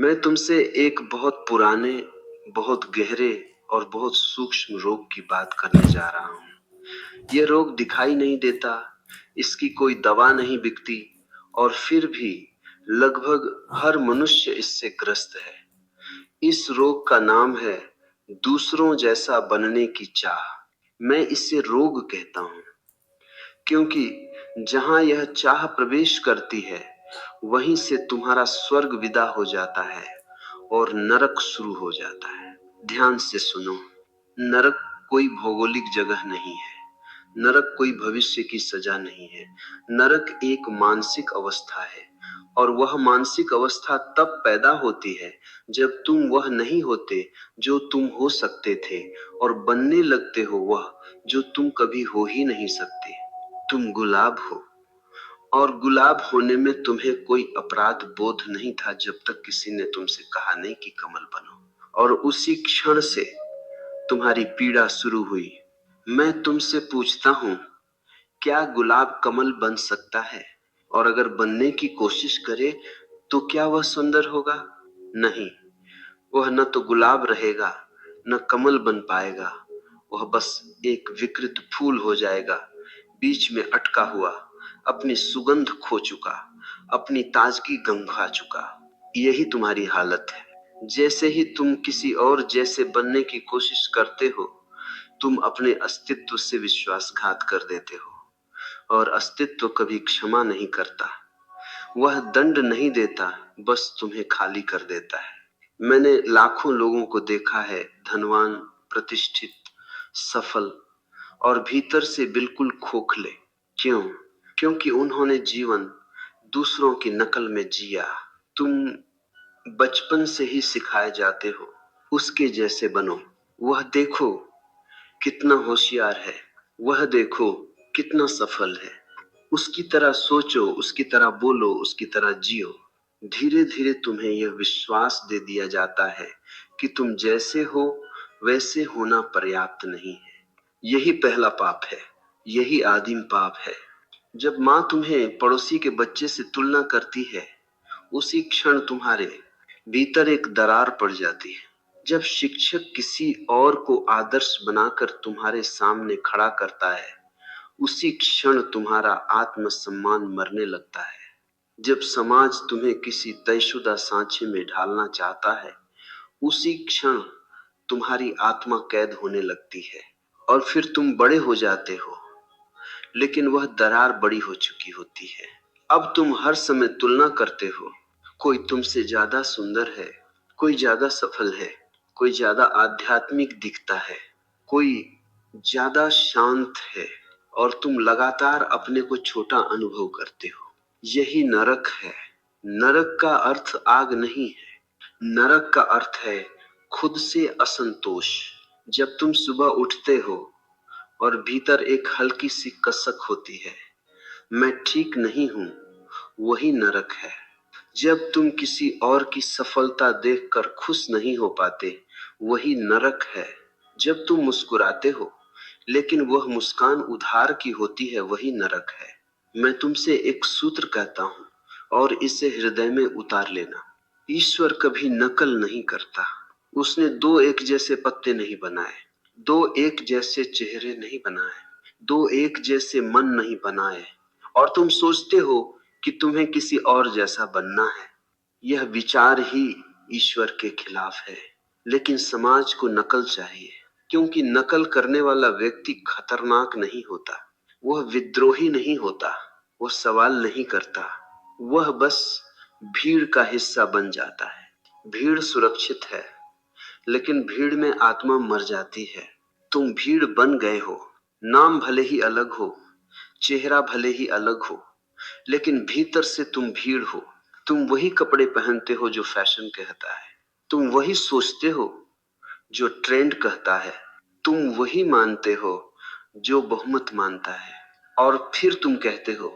मैं तुमसे एक बहुत पुराने, बहुत गहरे और बहुत सूक्ष्म रोग की बात करने जा रहा हूँ। यह रोग दिखाई नहीं देता, इसकी कोई दवा नहीं बिकती, और फिर भी लगभग हर मनुष्य इससे ग्रस्त है। इस रोग का नाम है दूसरों जैसा बनने की चाह। मैं इसे रोग कहता हूँ क्योंकि जहां यह चाह प्रवेश करती है, वहीं से तुम्हारा स्वर्ग विदा हो जाता है और नरक शुरू हो जाता है। ध्यान से सुनो, नरक कोई भौगोलिक जगह नहीं है, नरक कोई भविष्य की सजा नहीं है। नरक एक मानसिक अवस्था है, और वह मानसिक अवस्था तब पैदा होती है जब तुम वह नहीं होते जो तुम हो सकते थे, और बनने लगते हो वह जो तुम कभी हो ही नहीं सकते। तुम गुलाब हो, और गुलाब होने में तुम्हें कोई अपराध बोध नहीं था जब तक किसी ने तुमसे कहा नहीं कि कमल बनो, और उसी क्षण से तुम्हारी पीड़ा शुरू हुई। मैं तुमसे पूछता हूं, क्या गुलाब कमल बन सकता है? और अगर बनने की कोशिश करे तो क्या वह सुंदर होगा? नहीं, वह न तो गुलाब रहेगा, न कमल बन पाएगा। वह बस एक विकृत फूल हो जाएगा, बीच में अटका हुआ, अपनी सुगंध खो चुका, अपनी ताजगी गंवा चुका। यही तुम्हारी हालत है। जैसे ही तुम किसी और जैसे बनने की कोशिश करते हो, तुम अपने अस्तित्व से विश्वासघात कर देते हो, और अस्तित्व कभी क्षमा नहीं करता। वह दंड नहीं देता, बस तुम्हें खाली कर देता है। मैंने लाखों लोगों को देखा है, धनवान, प्रतिष्ठित, सफल, और भीतर से बिल्कुल खोखले। क्यों? क्योंकि उन्होंने जीवन दूसरों की नकल में जिया। तुम बचपन से ही सिखाए जाते हो, उसके जैसे बनो। वह देखो कितना होशियार है, वह देखो कितना सफल है, उसकी तरह सोचो, उसकी तरह बोलो, उसकी तरह जियो। धीरे धीरे तुम्हें यह विश्वास दे दिया जाता है कि तुम जैसे हो वैसे होना पर्याप्त नहीं है। यही पहला पाप है, यही आदिम पाप है। जब माँ तुम्हें पड़ोसी के बच्चे से तुलना करती है, उसी क्षण तुम्हारे भीतर एक दरार पड़ जाती है। जब शिक्षक किसी और को आदर्श बनाकर तुम्हारे सामने खड़ा करता है, उसी क्षण तुम्हारा आत्मसम्मान मरने लगता है। जब समाज तुम्हें किसी तयशुदा सांचे में ढालना चाहता है, उसी क्षण तुम्हारी आत्मा कैद होने लगती है, और फिर तुम बड़े हो जाते हो, लेकिन वह दरार बड़ी हो चुकी होती है। अब तुम हर समय तुलना करते हो, कोई तुमसे ज्यादा सुंदर है, कोई ज्यादा सफल है, कोई ज्यादा आध्यात्मिक दिखता है, कोई ज्यादा शांत है, और तुम लगातार अपने को छोटा अनुभव करते हो। यही नरक है। नरक का अर्थ आग नहीं है, नरक का अर्थ है खुद से असंतोष। जब तुम सुबह उठते हो और भीतर एक हल्की सी कसक होती है, मैं ठीक नहीं हूं, वही नरक है। जब तुम किसी और की सफलता देखकर खुश नहीं हो पाते, वही नरक है। जब तुम मुस्कुराते हो लेकिन वह मुस्कान उधार की होती है, वही नरक है। मैं तुमसे एक सूत्र कहता हूं, और इसे हृदय में उतार लेना। ईश्वर कभी नकल नहीं करता। उसने दो एक जैसे पत्ते नहीं बनाए, दो एक जैसे चेहरे नहीं बनाए, दो एक जैसे मन नहीं बनाए, और तुम सोचते हो कि तुम्हें किसी और जैसा बनना है। यह विचार ही ईश्वर के खिलाफ है। लेकिन समाज को नकल चाहिए, क्योंकि नकल करने वाला व्यक्ति खतरनाक नहीं होता, वह विद्रोही नहीं होता, वह सवाल नहीं करता, वह बस भीड़ का हिस्सा बन जाता है। भीड़ सुरक्षित है, लेकिन भीड़ में आत्मा मर जाती है। तुम भीड़ बन गए हो, नाम भले ही अलग हो, चेहरा भले ही अलग हो, लेकिन भीतर से तुम भीड़ हो। तुम वही कपड़े पहनते हो जो फैशन कहता है, तुम वही सोचते हो जो ट्रेंड कहता है, तुम वही मानते हो जो बहुमत मानता है, और फिर तुम कहते हो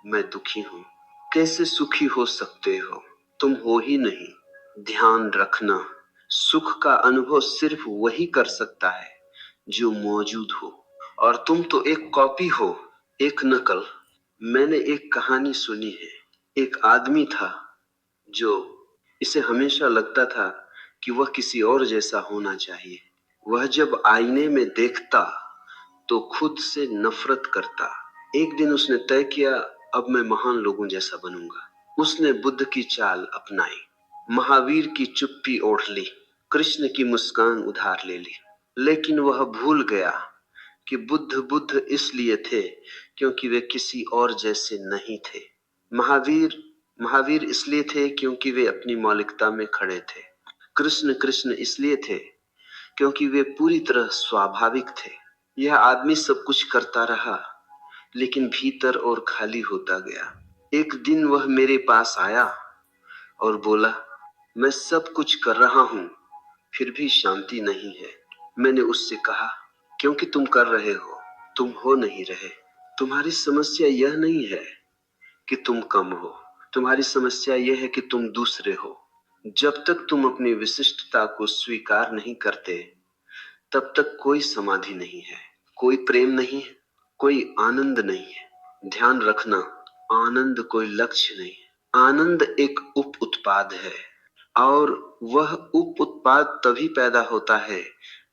मैं दुखी हूं। कैसे सुखी हो सकते हो? तुम हो ही नहीं। ध्यान रखना, सुख का अनुभव सिर्फ वही कर सकता है जो मौजूद हो, और तुम तो एक कॉपी हो, एक नकल। मैंने एक कहानी सुनी है। एक आदमी था जो इसे हमेशा लगता था कि वह किसी और जैसा होना चाहिए। वह जब आईने में देखता तो खुद से नफरत करता। एक दिन उसने तय किया, अब मैं महान लोगों जैसा बनूंगा। उसने बुद्ध की चाल अपनाई, महावीर की चुप्पी ओढ़ ली, कृष्ण की मुस्कान उधार ले ली। लेकिन वह भूल गया कि बुद्ध बुद्ध इसलिए थे क्योंकि वे किसी और जैसे नहीं थे। महावीर महावीर इसलिए थे क्योंकि वे अपनी मौलिकता में खड़े थे। कृष्ण कृष्ण इसलिए थे क्योंकि वे पूरी तरह स्वाभाविक थे। यह आदमी सब कुछ करता रहा लेकिन भीतर और खाली होता गया। एक दिन वह मेरे पास आया और बोला, मैं सब कुछ कर रहा हूं फिर भी शांति नहीं है। मैंने उससे कहा, क्योंकि तुम कर रहे हो, तुम हो नहीं रहे। तुम्हारी समस्या यह नहीं है कि तुम कम हो, तुम्हारी समस्या यह है कि तुम दूसरे हो। जब तक तुम अपनी विशिष्टता को स्वीकार नहीं करते तब तक कोई समाधि नहीं है, कोई प्रेम नहीं है, कोई आनंद नहीं है। ध्यान रखना, आनंद कोई लक्ष्य नहीं है। आनंद एक उप उत्पाद है और वह उप उत्पाद तभी पैदा होता है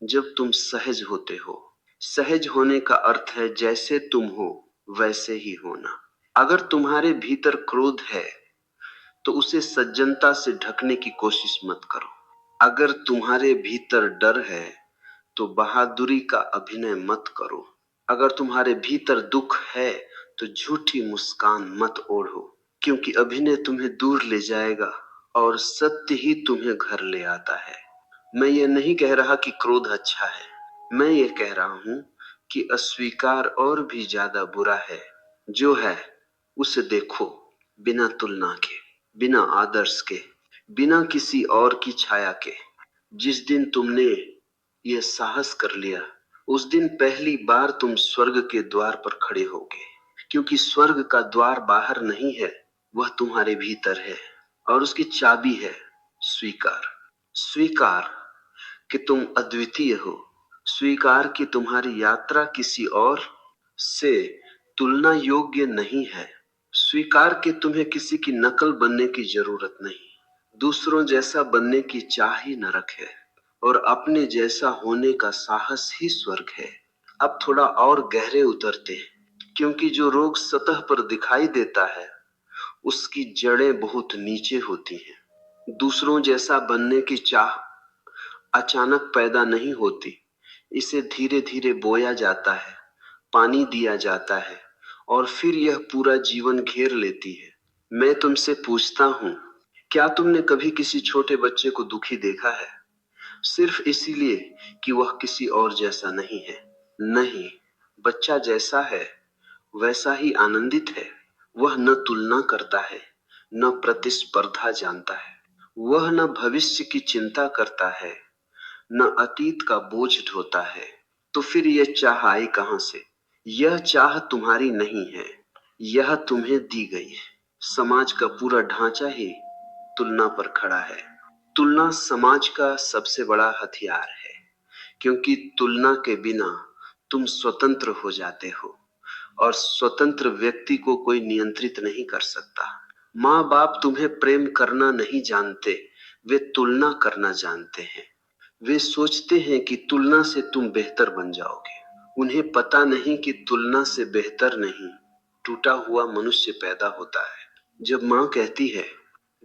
जब तुम सहज होते हो। सहज होने का अर्थ है जैसे तुम हो वैसे ही होना। अगर तुम्हारे भीतर क्रोध है तो उसे सज्जनता से ढकने की कोशिश मत करो। अगर तुम्हारे भीतर डर है तो बहादुरी का अभिनय मत करो। अगर तुम्हारे भीतर दुख है तो झूठी मुस्कान मत ओढ़ो, क्योंकि अभिनय तुम्हें दूर ले जाएगा और सत्य ही तुम्हें घर ले आता है। मैं ये नहीं कह रहा कि क्रोध अच्छा है, मैं ये कह रहा हूं कि अस्वीकार और भी ज्यादा बुरा है। जो है उसे देखो, बिना तुलना के, बिना आदर्श के, बिना किसी और की छाया के। जिस दिन तुमने यह साहस कर लिया उस दिन पहली बार तुम स्वर्ग के द्वार पर खड़े होगे, क्योंकि स्वर्ग का द्वार बाहर नहीं है, वह तुम्हारे भीतर है और उसकी चाबी है स्वीकार। स्वीकार कि तुम अद्वितीय हो, स्वीकार कि तुम्हारी यात्रा किसी और से तुलना योग्य नहीं है, स्वीकार कि तुम्हें किसी की नकल बनने की जरूरत नहीं, दूसरों जैसा बनने की चाह ही न रखे और अपने जैसा होने का साहस ही स्वर्ग है। अब थोड़ा और गहरे उतरते हैं, क्योंकि जो रोग सतह पर दिखाई देता है उसकी जड़ें बहुत नीचे होती हैं। दूसरों जैसा बनने की चाह अचानक पैदा नहीं होती, इसे धीरे धीरे बोया जाता है, पानी दिया जाता है और फिर यह पूरा जीवन घेर लेती है। मैं तुमसे पूछता हूं, क्या तुमने कभी किसी छोटे बच्चे को दुखी देखा है सिर्फ इसीलिए कि वह किसी और जैसा नहीं है? नहीं, बच्चा जैसा है वैसा ही आनंदित है। वह न तुलना करता है, न प्रतिस्पर्धा जानता है, वह न भविष्य की चिंता करता है, न अतीत का बोझ ढोता है। तो फिर यह चाह आई कहां से? यह चाह तुम्हारी नहीं है, यह तुम्हें दी गई है। समाज का पूरा ढांचा ही तुलना पर खड़ा है। तुलना समाज का सबसे बड़ा हथियार है, क्योंकि तुलना के बिना तुम स्वतंत्र हो जाते हो और स्वतंत्र व्यक्ति को कोई नियंत्रित नहीं कर सकता। माँ बाप तुम्हें प्रेम करना नहीं जानते, वे तुलना करना जानते हैं। वे सोचते हैं कि तुलना से तुम बेहतर बन जाओगे। उन्हें पता नहीं कि तुलना से बेहतर नहीं, टूटा हुआ मनुष्य पैदा होता है। जब माँ कहती है,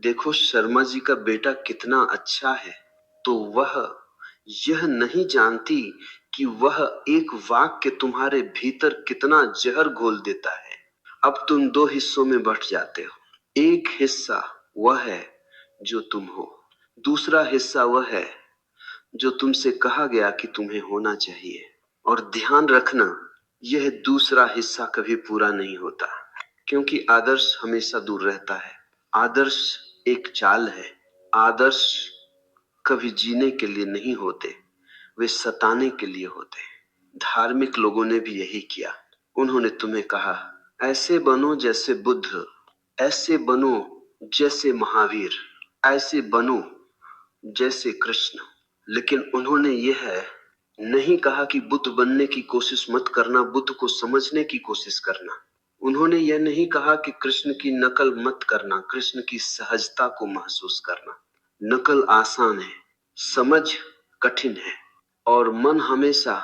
देखो शर्मा जी का बेटा कितना अच्छा है, तो वह यह नहीं जानती कि वह एक वाक्य तुम्हारे भीतर कितना जहर घोल देता है। अब तुम दो हिस्सों में बंट जाते हो। एक हिस्सा वह है जो तुम हो, दूसरा हिस्सा वह है जो तुमसे कहा गया कि तुम्हें होना चाहिए। और ध्यान रखना, यह दूसरा हिस्सा कभी पूरा नहीं होता, क्योंकि आदर्श हमेशा दूर रहता है। आदर्श एक चाल है। आदर्श कभी जीने के लिए नहीं होते, वे सताने के लिए होते। धार्मिक लोगों ने भी यही किया। उन्होंने तुम्हें कहा, ऐसे बनो जैसे बुद्ध, ऐसे बनो जैसे महावीर, ऐसे बनो जैसे कृष्ण। लेकिन उन्होंने यह नहीं कहा कि बुद्ध बनने की कोशिश मत करना, बुद्ध को समझने की कोशिश करना। उन्होंने यह नहीं कहा कि कृष्ण की नकल मत करना, कृष्ण की सहजता को महसूस करना। नकल आसान है, समझ कठिन है, और मन हमेशा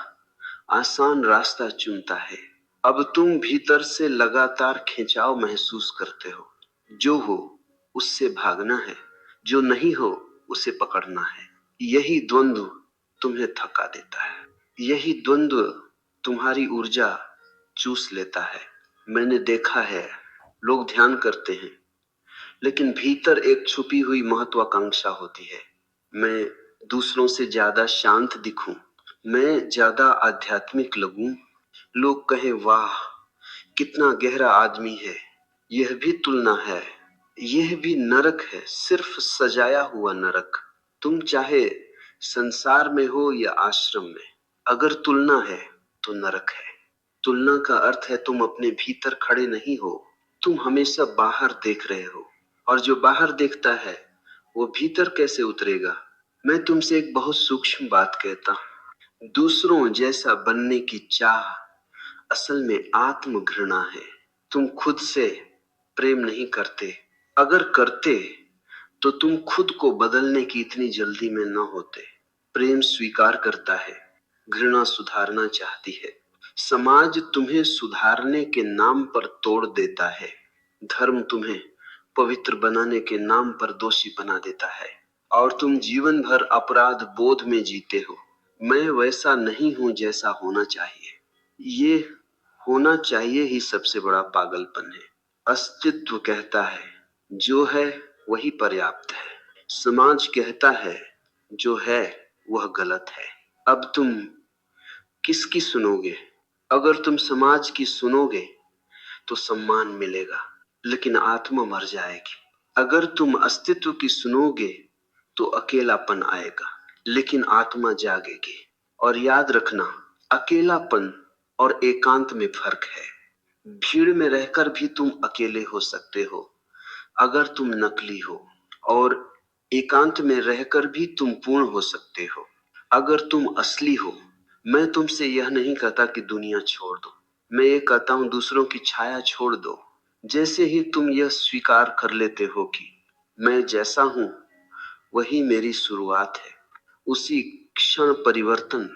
आसान रास्ता चुनता है। अब तुम भीतर से लगातार खिंचाव महसूस करते हो। जो हो उससे भागना है, जो नहीं हो उसे पकड़ना है। यही द्वंद्व तुम्हें थका देता है, यही द्वंद्व तुम्हारी ऊर्जा चूस लेता है। मैंने देखा है, लोग ध्यान करते हैं, लेकिन भीतर एक छुपी हुई महत्वाकांक्षा होती है। मैं दूसरों से ज्यादा शांत दिखूं, मैं ज्यादा आध्यात्मिक लगूं, लोग कहें वाह कितना गहरा आदमी है। यह भी तुलना है, यह भी नरक है, सिर्फ सजाया हुआ नरक। तुम चाहे संसार में हो या आश्रम में, अगर तुलना है तो नरक है। तुलना का अर्थ है तुम अपने भीतर खड़े नहीं हो, तुम हमेशा बाहर देख रहे हो, और जो बाहर देखता है वो भीतर कैसे उतरेगा। मैं तुमसे एक बहुत सूक्ष्म बात कहता हूं, दूसरों जैसा बनने की चाह असल में आत्म घृणा है। तुम खुद से प्रेम नहीं करते, अगर करते तो तुम खुद को बदलने की इतनी जल्दी में न होते। प्रेम स्वीकार करता है, घृणा सुधारना चाहती है। समाज तुम्हें सुधारने के नाम पर तोड़ देता है, धर्म तुम्हें पवित्र बनाने के नाम पर दोषी बना देता है, और तुम जीवन भर अपराध बोध में जीते हो। मैं वैसा नहीं हूं जैसा होना चाहिए, ये होना चाहिए ही सबसे बड़ा पागलपन है। अस्तित्व कहता है जो है वही पर्याप्त है, समाज कहता है जो है वह गलत है। अब तुम किसकी सुनोगे? अगर तुम समाज की सुनोगे तो सम्मान मिलेगा, लेकिन आत्मा मर जाएगी। अगर तुम अस्तित्व की सुनोगे तो अकेलापन आएगा, लेकिन आत्मा जागेगी। और याद रखना, अकेलापन और एकांत में फर्क है। भीड़ में रहकर भी तुम अकेले हो सकते हो अगर तुम नकली हो, और एकांत में रहकर भी तुम पूर्ण हो सकते हो अगर तुम असली हो। मैं तुमसे यह नहीं कहता कि दुनिया छोड़ दो, मैं ये कहता हूं दूसरों की छाया छोड़ दो। जैसे ही तुम यह स्वीकार कर लेते हो कि मैं जैसा हूं वही मेरी शुरुआत है, उसी क्षण परिवर्तन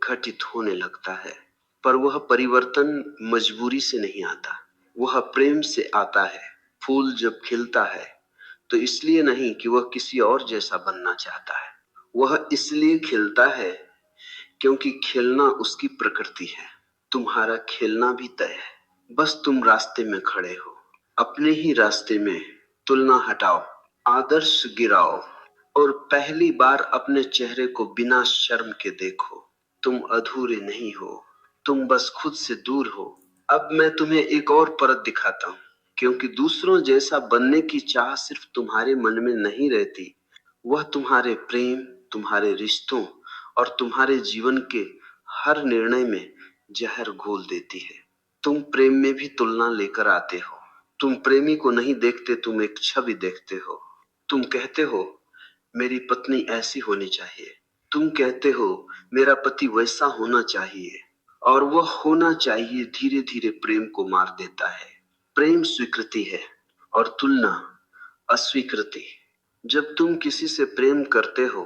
घटित होने लगता है। पर वह परिवर्तन मजबूरी से नहीं आता, वह प्रेम से आता है। फूल जब खिलता है तो इसलिए नहीं कि वह किसी और जैसा बनना चाहता है, वह इसलिए खिलता है क्योंकि खिलना उसकी प्रकृति है। तुम्हारा खिलना भी तय है, बस तुम रास्ते में खड़े हो। अपने ही रास्ते में तुलना हटाओ, आदर्श गिराओ, और पहली बार अपने चेहरे को बिना शर्म के देखो। तुम अधूरे नहीं हो, तुम बस खुद से दूर हो। अब मैं तुम्हें एक और परत दिखाता हूं, क्योंकि दूसरों जैसा बनने की चाह सिर्फ तुम्हारे मन में नहीं रहती, वह तुम्हारे प्रेम, तुम्हारे रिश्तों और तुम्हारे जीवन के हर निर्णय में जहर घोल देती है। तुम प्रेम में भी तुलना लेकर आते हो, तुम प्रेमी को नहीं देखते, तुम एक छवि देखते हो। तुम कहते हो मेरी पत्नी ऐसी होनी चाहिए, तुम कहते हो मेरा पति वैसा होना चाहिए, और वह होना चाहिए धीरे धीरे प्रेम को मार देता है। प्रेम स्वीकृति है और तुलना अस्वीकृति। जब तुम किसी से प्रेम करते हो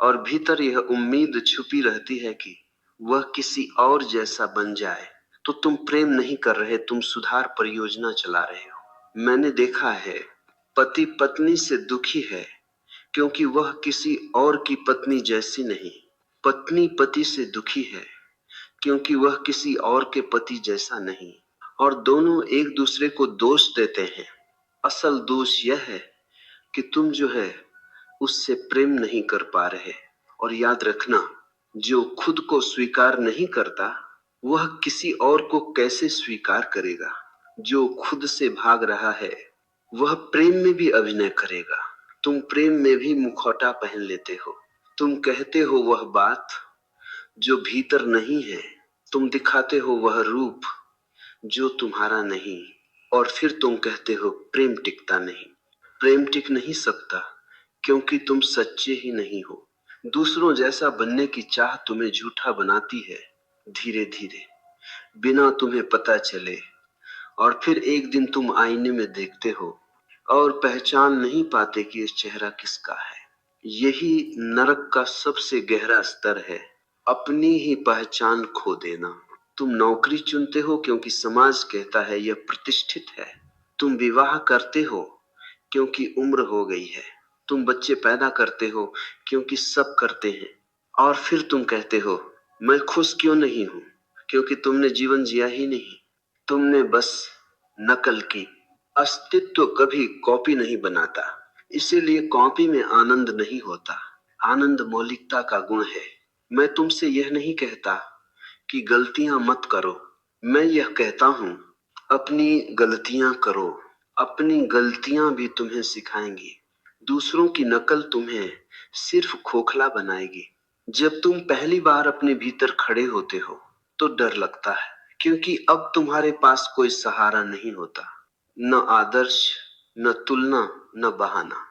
और भीतर यह उम्मीद छुपी रहती है कि वह किसी और जैसा बन जाए, तो तुम प्रेम नहीं कर रहे, तुम सुधार परियोजना चला रहे हो। मैंने देखा है, पति पत्नी से दुखी है क्योंकि वह किसी और की पत्नी जैसी नहीं, पत्नी पति से दुखी है क्योंकि वह किसी और के पति जैसा नहीं, और दोनों एक दूसरे को दोष देते हैं। असल दोष यह है कि तुम जो है उससे प्रेम नहीं कर पा रहे। और याद रखना, जो खुद को स्वीकार नहीं करता वह किसी और को कैसे स्वीकार करेगा। जो खुद से भाग रहा है वह प्रेम में भी अभिनय करेगा। तुम प्रेम में भी मुखौटा पहन लेते हो, तुम कहते हो वह बात जो भीतर नहीं है, तुम दिखाते हो वह रूप जो तुम्हारा नहीं, और फिर तुम कहते हो प्रेम टिकता नहीं। प्रेम टिक नहीं सकता क्योंकि तुम सच्चे ही नहीं हो। दूसरों जैसा बनने की चाह तुम्हें झूठा बनाती है, धीरे धीरे, बिना तुम्हें पता चले। और फिर एक दिन तुम आईने में देखते हो और पहचान नहीं पाते कि ये चेहरा किसका है। यही नरक का सबसे गहरा स्तर है, अपनी ही पहचान खो देना। तुम नौकरी चुनते हो क्योंकि समाज कहता है यह प्रतिष्ठित है। तुम विवाह करते हो क्योंकि उम्र हो गई है। तुम बच्चे पैदा करते हो क्योंकि सब करते हैं। और फिर तुम कहते हो मैं खुश क्यों नहीं हूं, क्योंकि तुमने जीवन जिया ही नहीं, तुमने बस नकल की। अस्तित्व कभी कॉपी नहीं बनाता, इसीलिए कॉपी में आनंद नहीं होता। आनंद मौलिकता का गुण है। मैं तुमसे यह नहीं कहता कि गलतियां मत करो, मैं यह कहता हूं अपनी गलतियां करो। अपनी गलतियां भी तुम्हें सिखाएंगी। दूसरों की नकल तुम्हें सिर्फ खोखला बनाएगी। जब तुम पहली बार अपने भीतर खड़े होते हो तो डर लगता है, क्योंकि अब तुम्हारे पास कोई सहारा नहीं होता, न आदर्श, न तुलना, न बहाना।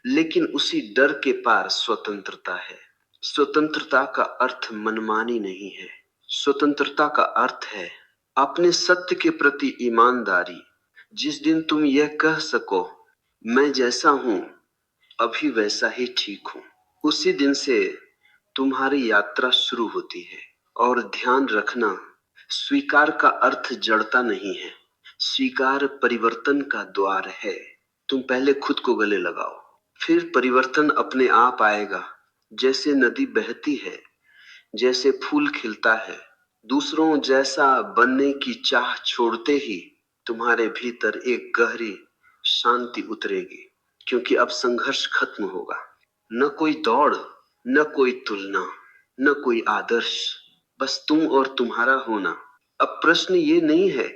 लेकिन उसी डर के पार स्वतंत्रता है। स्वतंत्रता का अर्थ मनमानी नहीं है। स्वतंत्रता का अर्थ है अपने सत्य के प्रति ईमानदारी। जिस दिन तुम यह कह सको मैं जैसा हूं अभी वैसा ही ठीक हूं, उसी दिन से तुम्हारी यात्रा शुरू होती है। और ध्यान रखना, स्वीकार का अर्थ जड़ता नहीं है, स्वीकार परिवर्तन का द्वार है। तुम पहले खुद को गले लगाओ, फिर परिवर्तन अपने आप आएगा। जैसे नदी बहती है, जैसे फूल खिलता है, दूसरों जैसा बनने की चाह छोड़ते ही तुम्हारे भीतर एक गहरी शांति उतरेगी, क्योंकि अब संघर्ष खत्म होगा। न कोई दौड़, न कोई तुलना, न कोई आदर्श, बस तुम और तुम्हारा होना। अब प्रश्न ये नहीं है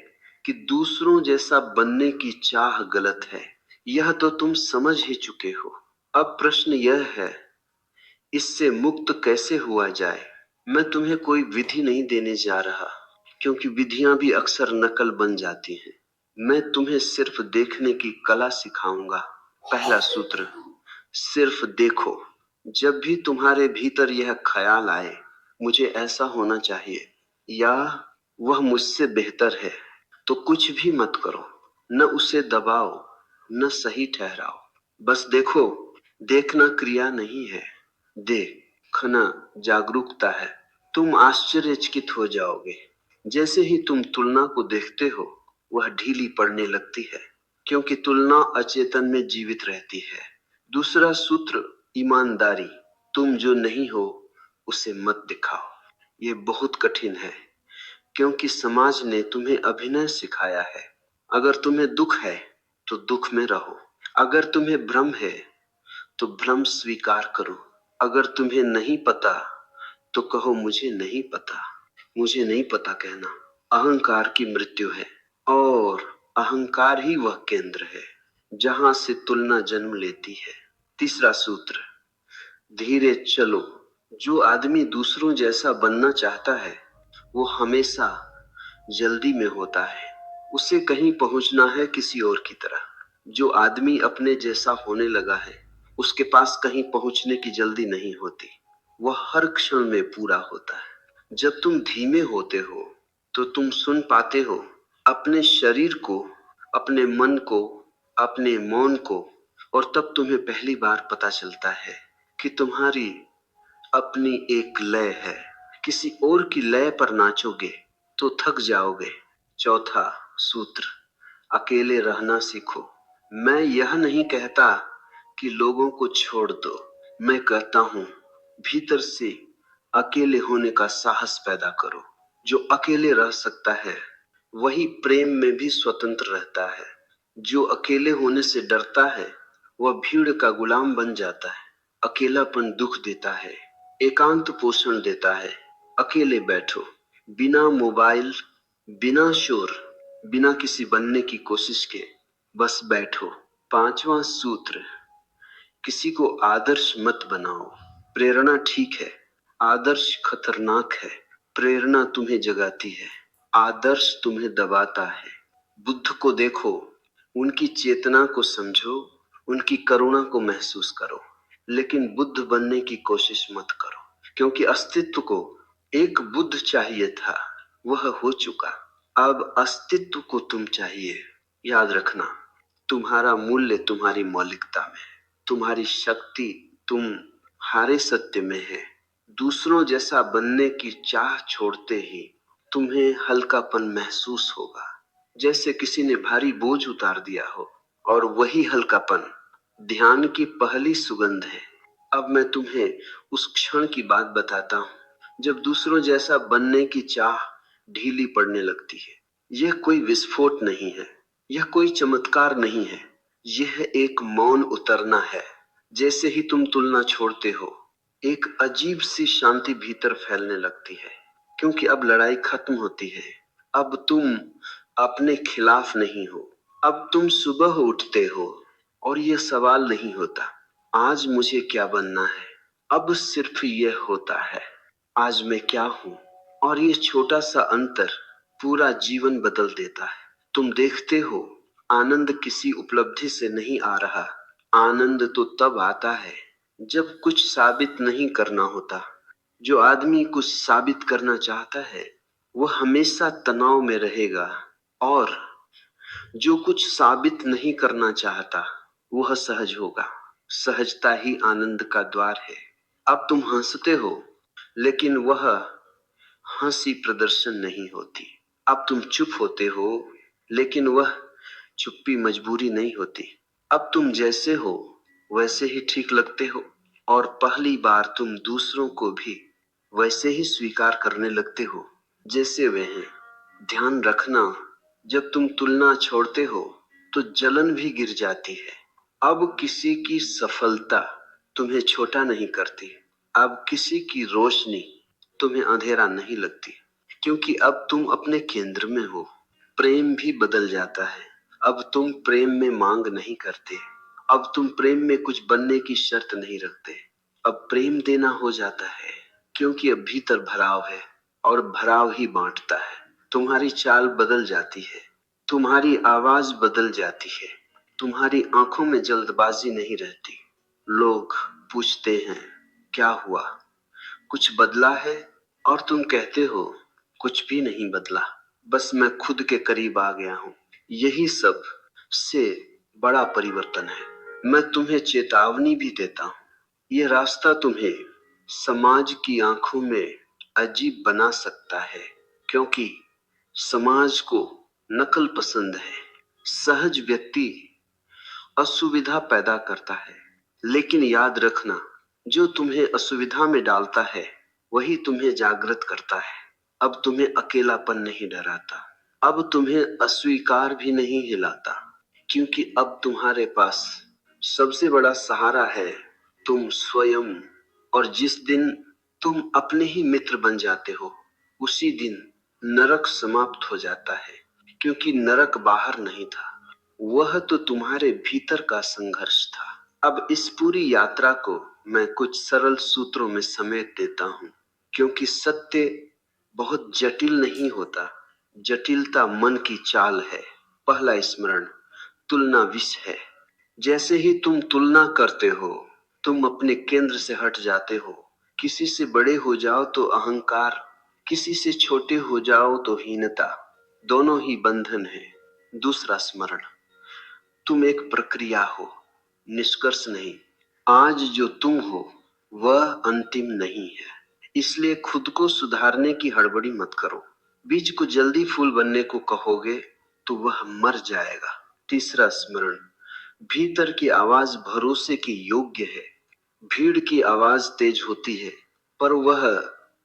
कि दूसरों जैसा बनने की चाह गलत है, यह तो तुम समझ ही चुके हो। अब प्रश्न यह है इससे मुक्त कैसे हुआ जाए। मैं तुम्हें कोई विधि नहीं देने जा रहा, क्योंकि विधियां भी अक्सर नकल बन जाती हैं। मैं तुम्हें सिर्फ देखने की कला सिखाऊंगा। पहला सूत्र, सिर्फ देखो। जब भी तुम्हारे भीतर यह ख्याल आए मुझे ऐसा होना चाहिए या वह मुझसे बेहतर है, तो कुछ भी मत करो, न उसे दबाओ, न सही ठहराओ, बस देखो। देखना क्रिया नहीं है, देखना जागरूकता है। तुम आश्चर्यचकित हो जाओगे, जैसे ही तुम तुलना को देखते हो वह ढीली पड़ने लगती है, क्योंकि तुलना अचेतन में जीवित रहती है। दूसरा सूत्र, ईमानदारी। तुम जो नहीं हो उसे मत दिखाओ। ये बहुत कठिन है, क्योंकि समाज ने तुम्हें अभिनय सिखाया है। अगर तुम्हें दुख है तो दुख में रहो, अगर तुम्हें भ्रम है तो भ्रम स्वीकार करो, अगर तुम्हें नहीं पता तो कहो मुझे नहीं पता। मुझे नहीं पता कहना अहंकार की मृत्यु है, और अहंकार ही वह केंद्र है जहां से तुलना जन्म लेती है। तीसरा सूत्र, धीरे चलो। जो आदमी दूसरों जैसा बनना चाहता है वो हमेशा जल्दी में होता है, उसे कहीं पहुंचना है किसी और की तरह। जो आदमी अपने जैसा होने लगा है उसके पास कहीं पहुंचने की जल्दी नहीं होती, वह हर क्षण में पूरा होता है। जब तुम धीमे होते हो तो तुम सुन पाते हो अपने शरीर को, अपने मन को, अपने मौन को, और तब तुम्हें पहली बार पता चलता है कि तुम्हारी अपनी एक लय है। किसी और की लय पर नाचोगे तो थक जाओगे। चौथा सूत्र, अकेले रहना सीखो। मैं यह नहीं कहता कि लोगों को छोड़ दो, मैं कहता हूं भीतर से अकेले होने का साहस पैदा करो। जो अकेले रह सकता है वही प्रेम में भी स्वतंत्र रहता है। जो अकेले होने से डरता है वह भीड़ का गुलाम बन जाता है। अकेलापन दुख देता है, एकांत पोषण देता है। अकेले बैठो, बिना मोबाइल, बिना शोर, बिना किसी बनने की कोशिश के, बस बैठो। पांचवा सूत्र, किसी को आदर्श मत बनाओ। प्रेरणा ठीक है, आदर्श खतरनाक है। प्रेरणा तुम्हें जगाती है, आदर्श तुम्हें दबाता है। बुद्ध को देखो, उनकी चेतना को समझो, उनकी करुणा को महसूस करो, लेकिन बुद्ध बनने की कोशिश मत करो, क्योंकि अस्तित्व को एक बुद्ध चाहिए था, वह हो चुका। अब अस्तित्व को तुम चाहिए। याद रखना, तुम्हारा मूल्य तुम्हारी मौलिकता में है, तुम्हारी शक्ति तुम हारे सत्य में है। दूसरों जैसा बनने की चाह छोड़ते ही तुम्हें हल्कापन महसूस होगा, जैसे किसी ने भारी बोझ उतार दिया हो। और वही हल्कापन ध्यान की पहली सुगंध है। अब मैं तुम्हें उस क्षण की बात बताता हूँ जब दूसरों जैसा बनने की चाह ढीली पड़ने लगती है। यह कोई विस्फोट नहीं है, यह कोई चमत्कार नहीं है, यह एक मौन उतरना है। जैसे ही तुम तुलना छोड़ते हो, एक अजीब सी शांति भीतर फैलने लगती है, क्योंकि अब लड़ाई खत्म होती है। अब तुम अपने खिलाफ नहीं हो। अब तुम सुबह उठते हो और यह सवाल नहीं होता, आज मुझे क्या बनना है। अब सिर्फ यह होता है, आज मैं क्या हूं। और ये छोटा सा अंतर पूरा जीवन बदल देता है। तुम देखते हो, आनंद किसी उपलब्धि से नहीं आ रहा। आनंद तो तब आता है जब कुछ साबित नहीं करना होता। जो आदमी कुछ साबित करना चाहता है, वह हमेशा तनाव में रहेगा, और जो कुछ साबित नहीं करना चाहता, वह सहज होगा। सहजता ही आनंद का द्वार है। अब तुम हंसते हो, लेकिन वह हंसी प्रदर्शन नहीं होती। अब तुम चुप होते हो, लेकिन वह चुप्पी मजबूरी नहीं होती। अब तुम जैसे हो वैसे ही ठीक लगते हो, और पहली बार तुम दूसरों को भी वैसे ही स्वीकार करने लगते हो जैसे वे हैं। ध्यान रखना, जब तुम तुलना छोड़ते हो तो जलन भी गिर जाती है। अब किसी की सफलता तुम्हें छोटा नहीं करती। अब किसी की रोशनी तुम्हें अंधेरा नहीं लगती, क्योंकि अब तुम अपने केंद्र में हो। प्रेम भी बदल जाता है। अब तुम प्रेम में मांग नहीं करते। अब तुम प्रेम में कुछ बनने की शर्त नहीं रखते। अब प्रेम देना हो जाता है, क्योंकि अब भीतर भराव है, और भराव ही बांटता है। तुम्हारी चाल बदल जाती है, तुम्हारी आवाज बदल जाती है, तुम्हारी आंखों में जल्दबाजी नहीं रहती। लोग पूछते हैं, क्या हुआ, कुछ बदला है? और तुम कहते हो, कुछ भी नहीं बदला, बस मैं खुद के करीब आ गया हूं। यही सब से बड़ा परिवर्तन है। मैं तुम्हें चेतावनी भी देता हूं, यह रास्ता तुम्हें समाज की आंखों में अजीब बना सकता है, क्योंकि समाज को नकल पसंद है। सहज व्यक्ति असुविधा पैदा करता है, लेकिन याद रखना, जो तुम्हें असुविधा में डालता है वही तुम्हें जागृत करता है। अब तुम्हें अकेलापन नहीं डराता, अब तुम्हें अस्वीकार भी नहीं हिलाता, क्योंकि अब तुम्हारे पास सबसे बड़ा सहारा है, तुम स्वयं। और जिस दिन तुम अपने ही मित्र बन जाते हो, उसी दिन नरक समाप्त हो जाता है, क्योंकि नरक बाहर नहीं था, वह तो तुम्हारे भीतर का संघर्ष था। अब इस पूरी यात्रा को मैं कुछ सरल सूत्रों में समेट देता हूं, क्योंकि सत्य बहुत जटिल नहीं होता, जटिलता मन की चाल है। पहला स्मरण, तुलना विष है। जैसे ही तुम तुलना करते हो, तुम अपने केंद्र से हट जाते हो। किसी से बड़े हो जाओ तो अहंकार, किसी से छोटे हो जाओ तो हीनता, दोनों ही बंधन है। दूसरा स्मरण, तुम एक प्रक्रिया हो, निष्कर्ष नहीं। आज जो तुम हो वह अंतिम नहीं है, इसलिए खुद को सुधारने की हड़बड़ी मत करो। बीज को जल्दी फूल बनने को कहोगे तो वह मर जाएगा। तीसरा स्मरण, भीतर की आवाज भरोसे की योग्य है। भीड़ की आवाज तेज होती है, पर वह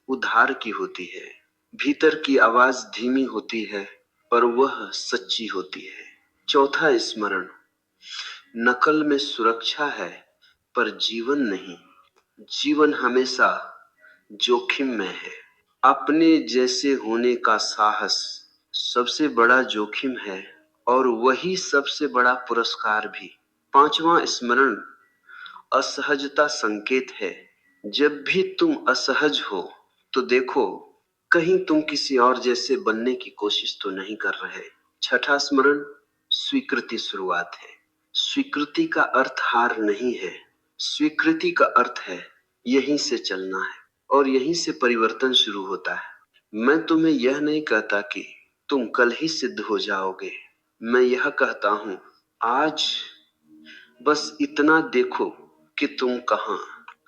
उधार की होती है। भीतर की आवाज धीमी होती है, पर वह सच्ची होती है। चौथा स्मरण, नकल में सुरक्षा है, पर जीवन नहीं। जीवन हमेशा जोखिम में है। अपने जैसे होने का साहस सबसे बड़ा जोखिम है, और वही सबसे बड़ा पुरस्कार भी। पांचवा स्मरण, असहजता संकेत है। जब भी तुम असहज हो तो देखो, कहीं तुम किसी और जैसे बनने की कोशिश तो नहीं कर रहे। छठा स्मरण, स्वीकृति शुरुआत है। स्वीकृति का अर्थ हार नहीं है, स्वीकृति का अर्थ है यहीं से चलना है, और यहीं से परिवर्तन शुरू होता है। मैं तुम्हें यह नहीं कहता कि तुम कल ही सिद्ध हो जाओगे। मैं यह कहता हूं, आज बस इतना देखो कि तुम कहां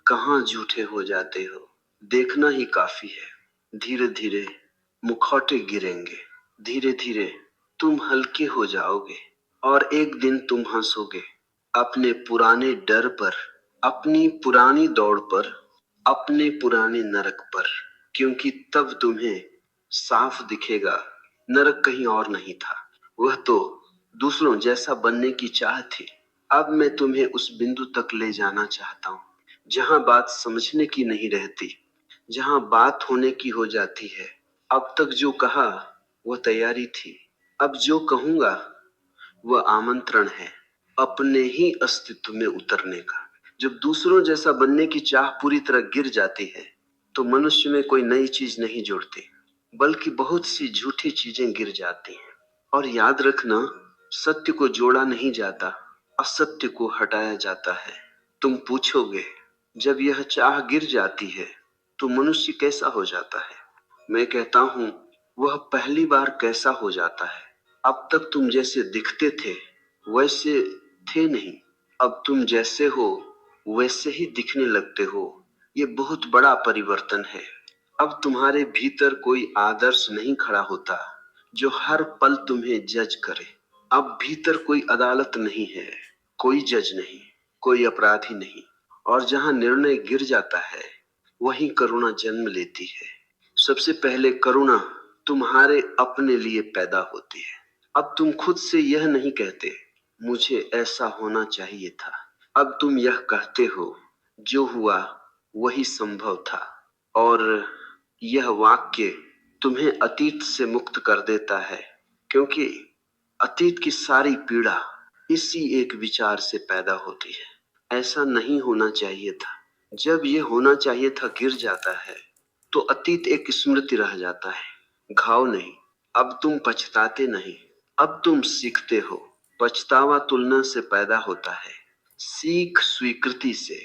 कहाँ झूठे हो जाते हो। देखना ही काफी है। धीरे धीरे मुखौटे गिरेंगे, धीरे धीरे तुम हल्के हो जाओगे और एक दिन तुम हंसोगे अपने पुराने डर पर, अपनी पुरानी दौड़ पर, अपने पुराने नरक पर। क्योंकि तब तुम्हें साफ दिखेगा नरक कहीं और नहीं था, वह तो दूसरों जैसा बनने की चाह थी। अब मैं तुम्हें उस बिंदु तक ले जाना चाहता हूँ जहां बात समझने की नहीं रहती, जहां बात होने की हो जाती है। अब तक जो कहा वह तैयारी थी, अब जो कहूंगा वह आमंत्रण है अपने ही अस्तित्व में उतरने का। जब दूसरों जैसा बनने की चाह पूरी तरह गिर जाती है तो मनुष्य में कोई नई चीज नहीं जुड़ती, बल्कि बहुत सी झूठी चीजें गिर जाती हैं। और याद रखना, सत्य को जोड़ा नहीं जाता, असत्य को हटाया जाता है। तुम पूछोगे, जब यह चाह गिर जाती है तो मनुष्य कैसा हो जाता है? मैं कहता हूं, वह पहली बार कैसा हो जाता है। अब तक तुम जैसे दिखते थे वैसे थे नहीं, अब तुम जैसे हो वैसे ही दिखने लगते हो। ये बहुत बड़ा परिवर्तन है। अब तुम्हारे भीतर कोई आदर्श नहीं खड़ा होता जो हर पल तुम्हें जज करे। अब भीतर कोई अदालत नहीं है, कोई जज नहीं, कोई अपराधी नहीं। और जहां निर्णय गिर जाता है वहीं करुणा जन्म लेती है। सबसे पहले करुणा तुम्हारे अपने लिए पैदा होती है। अब तुम खुद से यह नहीं कहते मुझे ऐसा होना चाहिए था, अब तुम यह कहते हो जो हुआ वही संभव था। और यह वाक्य तुम्हें अतीत से मुक्त कर देता है, क्योंकि अतीत की सारी पीड़ा इसी एक विचार से पैदा होती है, ऐसा नहीं होना चाहिए था। जब यह होना चाहिए था गिर जाता है तो अतीत एक स्मृति रह जाता है, घाव नहीं। अब तुम पछताते नहीं, अब तुम सीखते हो। पछतावा तुलना से पैदा होता है, सीख स्वीकृति से।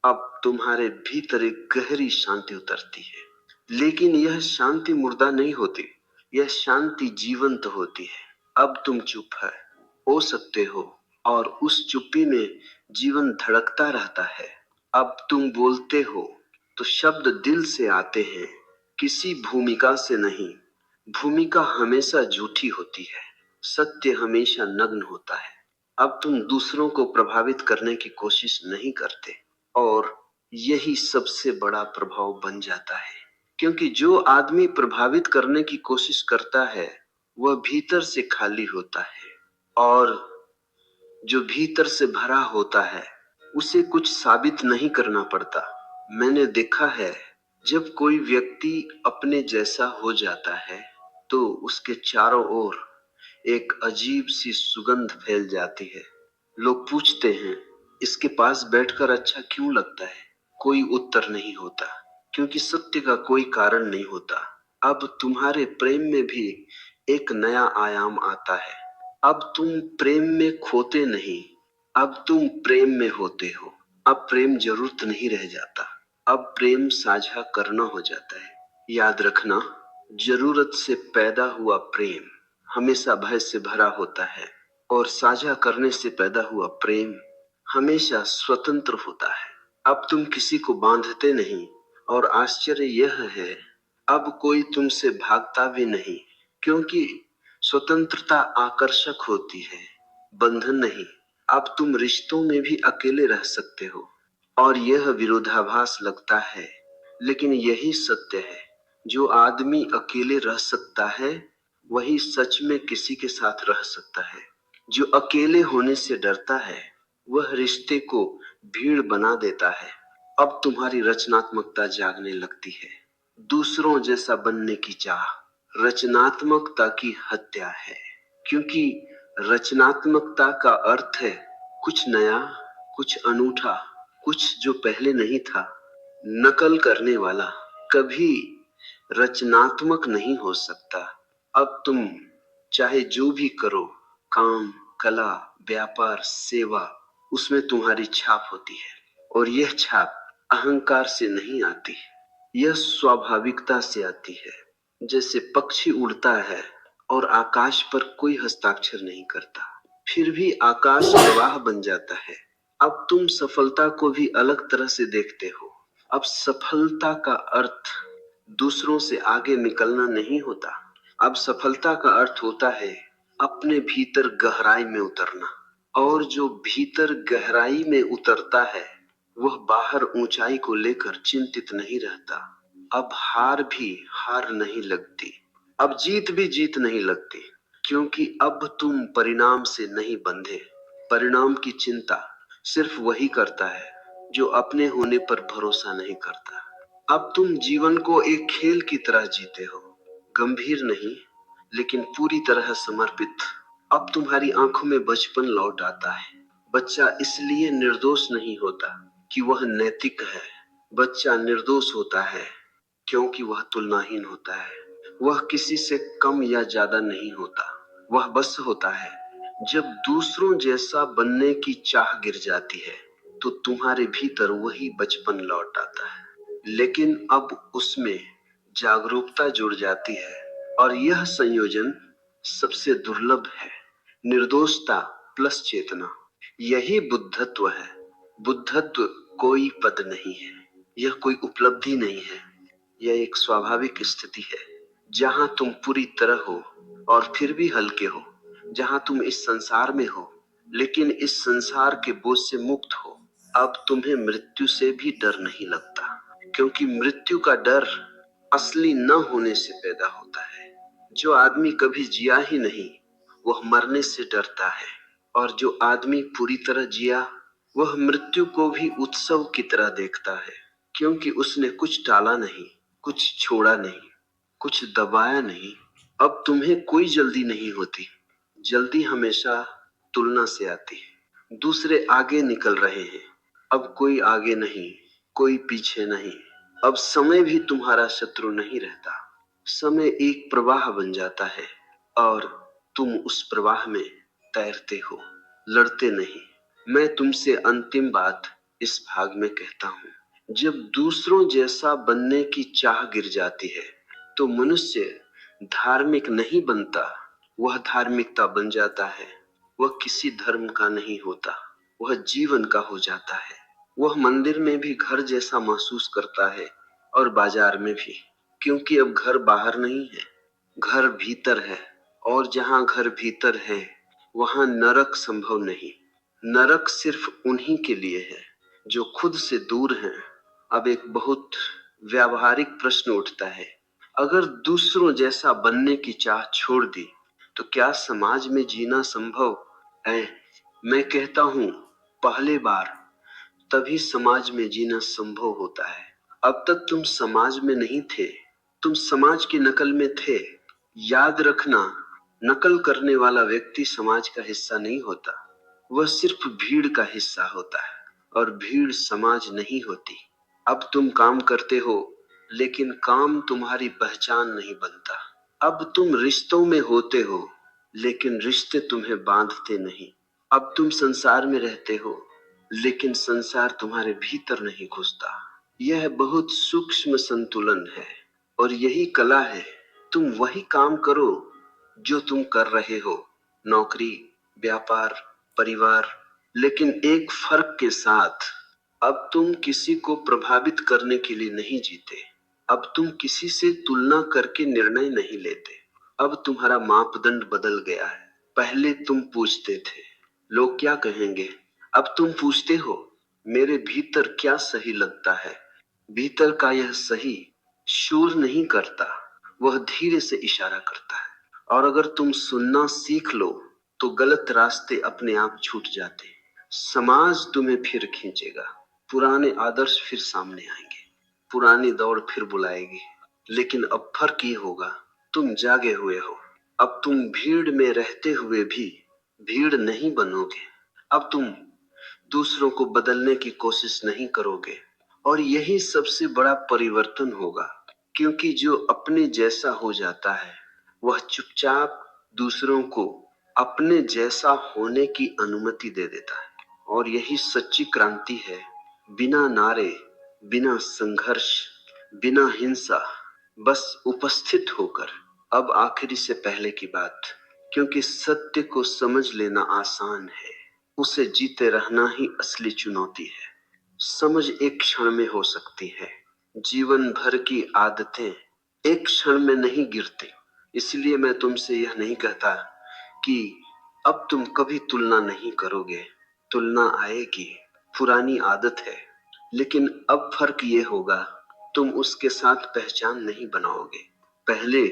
अब तुम्हारे भीतर एक गहरी शांति उतरती है, लेकिन यह शांति मुर्दा नहीं होती, यह शांति जीवंत होती है। अब तुम चुप है हो सकते हो और उस चुप्पी में जीवन धड़कता रहता है। अब तुम बोलते हो तो शब्द दिल से आते हैं, किसी भूमिका से नहीं। भूमिका हमेशा झूठी होती है, सत्य हमेशा नग्न होता है। अब तुम दूसरों को प्रभावित करने की कोशिश नहीं करते, और यही सबसे बड़ा प्रभाव बन जाता है। क्योंकि जो आदमी प्रभावित करने की कोशिश करता है वह भीतर से खाली होता है, और जो भीतर से भरा होता है उसे कुछ साबित नहीं करना पड़ता। मैंने देखा है, जब कोई व्यक्ति अपने जैसा हो जाता है तो उसके चारों ओर एक अजीब सी सुगंध फैल जाती है। लोग पूछते हैं, इसके पास बैठकर अच्छा क्यों लगता है? कोई उत्तर नहीं होता, क्योंकि सत्य का कोई कारण नहीं होता। अब तुम्हारे प्रेम में भी एक नया आयाम आता है। अब तुम प्रेम में खोते नहीं, अब तुम प्रेम में होते हो। अब प्रेम जरूरत नहीं रह जाता, अब प्रेम साझा करना हो जाता है। याद रखना, जरूरत से पैदा हुआ प्रेम हमेशा भय से भरा होता है, और साझा करने से पैदा हुआ प्रेम हमेशा स्वतंत्र होता है। अब तुम किसी को बांधते नहीं, और आश्चर्य यह है, अब कोई तुमसे भागता भी नहीं, क्योंकि स्वतंत्रता आकर्षक होती है, बंधन नहीं। अब तुम रिश्तों में भी अकेले रह सकते हो, और यह विरोधाभास लगता है, लेकिन यही सत्य है। जो आदमी अकेले रह सकता है वही सच में किसी के साथ रह सकता है। जो अकेले होने से डरता है वह रिश्ते को भीड़ बना देता है। अब तुम्हारी रचनात्मकता जागने लगती है। दूसरों जैसा बनने की चाह रचनात्मकता की हत्या है, क्योंकि रचनात्मकता का अर्थ है कुछ नया, कुछ अनूठा, कुछ जो पहले नहीं था। नकल करने वाला कभी रचनात्मक नहीं हो सकता। अब तुम चाहे जो भी करो, काम, कला, व्यापार, सेवा, उसमें तुम्हारी छाप होती है, और यह छाप अहंकार से नहीं आती, यह स्वाभाविकता से आती है। जैसे पक्षी उड़ता है और आकाश पर कोई हस्ताक्षर नहीं करता, फिर भी आकाश गवाह बन जाता है। अब तुम सफलता को भी अलग तरह से देखते हो, अब सफलता का अर्थ दूसरों से आगे निकलना नहीं होता। अब सफलता का अर्थ होता है अपने भीतर गहराई में उतरना। और जो भीतर गहराई में उतरता है वह बाहर ऊंचाई को लेकर चिंतित नहीं रहता। अब हार भी हार नहीं लगती, अब जीत भी जीत नहीं लगती, क्योंकि अब तुम परिणाम से नहीं बंधे। परिणाम की चिंता सिर्फ वही करता है जो अपने होने पर भरोसा नहीं करता। अब तुम जीवन को एक खेल की तरह जीते हो, गंभीर नहीं लेकिन पूरी तरह समर्पित। अब तुम्हारी आंखों में बचपन लौट आता है। बच्चा इसलिए निर्दोष नहीं होता कि वह नैतिक है, बच्चा निर्दोष होता है क्योंकि वह तुलनाहीन होता है। वह किसी से कम या ज्यादा नहीं होता, वह बस होता है। जब दूसरों जैसा बनने की चाह गिर जाती है तो तुम्हारे भीतर वही बचपन लौट आता है, लेकिन अब उसमें जागरूकता जुड़ जाती है और यह संयोजन सबसे दुर्लभ है। निर्दोषता प्लस चेतना, यही बुद्धत्व है। बुद्धत्व कोई पद नहीं है, यह कोई उपलब्धि नहीं है, यह एक स्वाभाविक स्थिति है जहां तुम पूरी तरह हो और फिर भी हल्के हो, जहां तुम इस संसार में हो लेकिन इस संसार के बोझ से मुक्त हो। अब तुम्हें मृत्यु से भी डर नहीं लगता, क्योंकि मृत्यु का डर असली न होने से पैदा होता है। जो आदमी कभी जिया ही नहीं वह मरने से डरता है, और जो आदमी पूरी तरह जिया वह मृत्यु को भी उत्सव की तरह देखता है, क्योंकि उसने कुछ टाला नहीं, कुछ छोड़ा नहीं, कुछ दबाया नहीं। अब तुम्हें कोई जल्दी नहीं होती, जल्दी हमेशा तुलना से आती है। दूसरे आगे निकल रहे हैं, अब कोई आगे नहीं, कोई पीछे नहीं। अब समय भी तुम्हारा शत्रु नहीं रहता, समय एक प्रवाह बन जाता है और तुम उस प्रवाह में तैरते हो, लड़ते नहीं। मैं तुमसे अंतिम बात इस भाग में कहता हूं, जब दूसरों जैसा बनने की चाह गिर जाती है तो मनुष्य धार्मिक नहीं बनता, वह धार्मिकता बन जाता है। वह किसी धर्म का नहीं होता, वह जीवन का हो जाता है। वह मंदिर में भी घर जैसा महसूस करता है और बाजार में भी, क्योंकि अब घर बाहर नहीं है, घर भीतर है। और जहां घर भीतर है वहां नरक संभव नहीं। नरक सिर्फ उन्हीं के लिए है जो खुद से दूर हैं। अब एक बहुत व्यावहारिक प्रश्न उठता है, अगर दूसरों जैसा बनने की चाह छोड़ दी तो क्या समाज में जीना संभव है? मैं कहता हूं, पहले बार तभी समाज में जीना संभव होता है। अब तक तुम समाज में नहीं थे, तुम समाज की नकल में थे। याद रखना, नकल करने वाला व्यक्ति समाज का हिस्सा नहीं होता, वह सिर्फ भीड़ का हिस्सा होता है, और भीड़ समाज नहीं होती। अब तुम काम करते हो लेकिन काम तुम्हारी पहचान नहीं बनता। अब तुम रिश्तों में होते हो लेकिन रिश्ते तुम्हें बांधते नहीं। अब तुम संसार में रहते हो लेकिन संसार तुम्हारे भीतर नहीं घुसता। यह बहुत सूक्ष्म संतुलन है और यही कला है। तुम वही काम करो जो तुम कर रहे हो, नौकरी, व्यापार, परिवार, लेकिन एक फर्क के साथ, अब तुम किसी को प्रभावित करने के लिए नहीं जीते। अब तुम किसी से तुलना करके निर्णय नहीं लेते। अब तुम्हारा मापदंड बदल गया है। पहले तुम पूछते थे लोग क्या कहेंगे, अब तुम पूछते हो मेरे भीतर क्या सही लगता है। भीतर का यह सही शोर नहीं करता, वह धीरे से इशारा करता है। और अगर तुम सुनना सीख लो तो गलत रास्ते अपने आप छूट जाते। समाज तुम्हें फिर खींचेगा, पुराने आदर्श फिर सामने आएंगे, पुरानी दौड़ फिर बुलाएगी। लेकिन अब फर्क ये होगा, तुम जागे हुए हो। अब तुम भीड़ में रहते हुए भी भीड़ नहीं बनोगे। अब तुम दूसरों को बदलने की कोशिश नहीं करोगे। और यही सबसे बड़ा परिवर्तन होगा, क्योंकि जो अपने जैसा हो जाता है वह चुपचाप दूसरों को अपने जैसा होने की अनुमति दे देता है। और यही सच्ची क्रांति है, बिना नारे, बिना संघर्ष, बिना हिंसा, बस उपस्थित होकर। अब आखिरी से पहले की बात, क्योंकि सत्य को समझ लेना आसान है, उसे जीते रहना ही असली चुनौती है। समझ एक क्षण में हो सकती है, जीवन भर की आदतें एक क्षण में नहीं गिरती। इसलिए मैं तुमसे यह नहीं कहता कि अब तुम कभी तुलना नहीं करोगे, तुलना आएगी, पुरानी आदत है। लेकिन अब फर्क ये होगा, तुम उसके साथ पहचान नहीं बनाओगे। पहले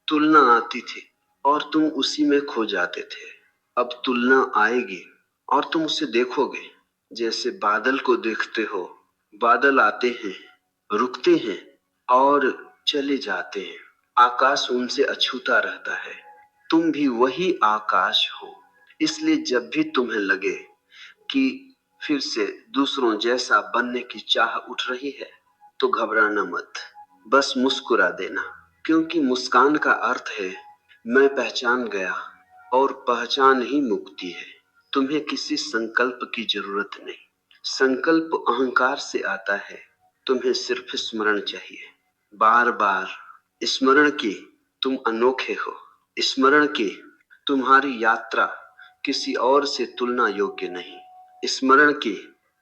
तुलना आती थी और तुम उसी में खो जाते थे। अब तुलना आएगी और तुम उसे देखोगे, जैसे बादल को देखते हो। बादल आते हैं, रुकते हैं और चले जाते हैं। आकाश उनसे अछूता रहता है। तुम भी वही आकाश हो। इसलिए जब भी तुम्हें लगे कि फिर से दूसरों जैसा बनने की चाह उठ रही है, तो घबराना मत, बस मुस्कुरा देना। क्योंकि मुस्कान का अर्थ है मैं पहचान गया, और पहचान ही मुक्ति है। तुम्हें किसी संकल्प की जरूरत नहीं। संकल्प अहंकार से आता है। तुम्हें सिर्फ स्मरण चाहिए, बार बार स्मरण की तुम अनोखे हो, स्मरण की तुम्हारी यात्रा किसी और से तुलना योग्य नहीं, स्मरण की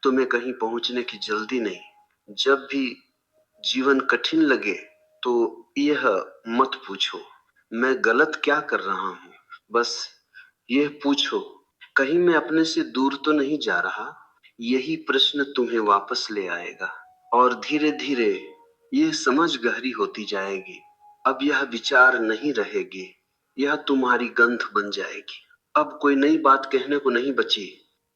तुम्हें कहीं पहुंचने की जल्दी नहीं। जब भी जीवन कठिन लगे तो यह मत पूछो मैं गलत क्या कर रहा हूं, बस यह पूछो कहीं मैं अपने से दूर तो नहीं जा रहा। यही प्रश्न तुम्हें वापस ले आएगा, और धीरे धीरे यह समझ गहरी होती जाएगी। अब यह विचार नहीं रहेगी, यह तुम्हारी गंध बन जाएगी। अब कोई नई बात कहने को नहीं बची,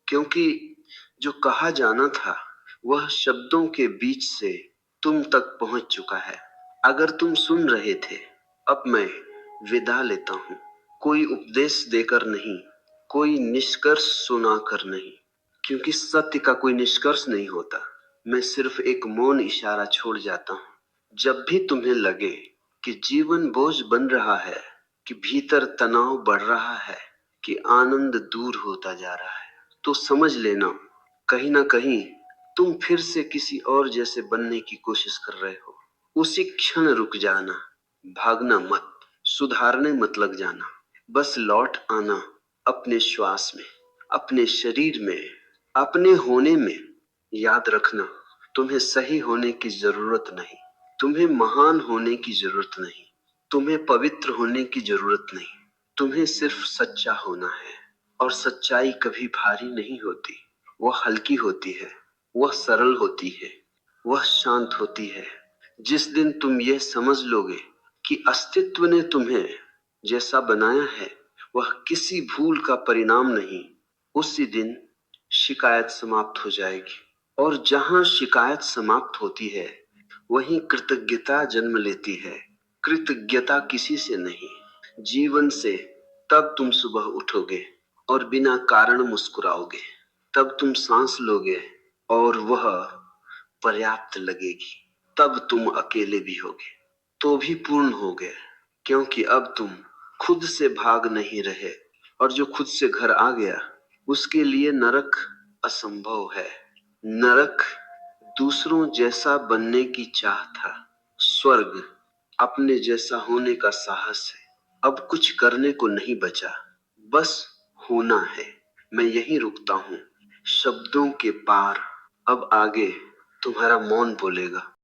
क्योंकि जो कहा जाना था वह शब्दों के बीच से तुम तक पहुंच चुका है। अगर तुम सुन रहे थे, अब मैं विदा लेता हूं। कोई उपदेश देकर नहीं, कोई निष्कर्ष सुनाकर नहीं, क्योंकि सत्य का कोई निष्कर्ष नहीं होता। मैं सिर्फ एक मौन इशारा छोड़ जाता हूं। जब भी तुम्हें लगे कि जीवन बोझ बन रहा है, कि भीतर तनाव बढ़ रहा है, कि आनंद दूर होता जा रहा है, तो समझ लेना कहीं ना कहीं तुम फिर से किसी और जैसे बनने की कोशिश कर रहे हो। उसी क्षण रुक जाना, भागना मत, सुधारने मत लग जाना, बस लौट आना अपने श्वास में, अपने शरीर में, अपने होने में। याद रखना, तुम्हें सही होने की जरूरत नहीं, तुम्हें महान होने की जरूरत नहीं, तुम्हें पवित्र होने की जरूरत नहीं। तुम्हें सिर्फ सच्चा होना है, और सच्चाई कभी भारी नहीं होती। वह हल्की होती है, वह सरल होती है, वह शांत होती है। जिस दिन तुम यह समझ लोगे कि अस्तित्व ने तुम्हें जैसा बनाया है वह किसी भूल का परिणाम नहीं, उसी दिन शिकायत समाप्त हो जाएगी। और जहां शिकायत समाप्त होती है वहीं कृतज्ञता जन्म लेती है। कृतज्ञता किसी से नहीं, जीवन से। तब तुम सुबह उठोगे और बिना कारण मुस्कुराओगे। तब तुम सांस लोगे और वह पर्याप्त लगेगी। तब तुम अकेले भी होगे तो भी पूर्ण होगे, क्योंकि अब तुम खुद से भाग नहीं रहे। और जो खुद से घर आ गया उसके लिए नरक असंभव है। नरक दूसरों जैसा बनने की चाह था, स्वर्ग अपने जैसा होने का साहस है। अब कुछ करने को नहीं बचा, बस होना है। मैं यहीं रुकता हूं, शब्दों के पार। अब आगे तुम्हारा मौन बोलेगा।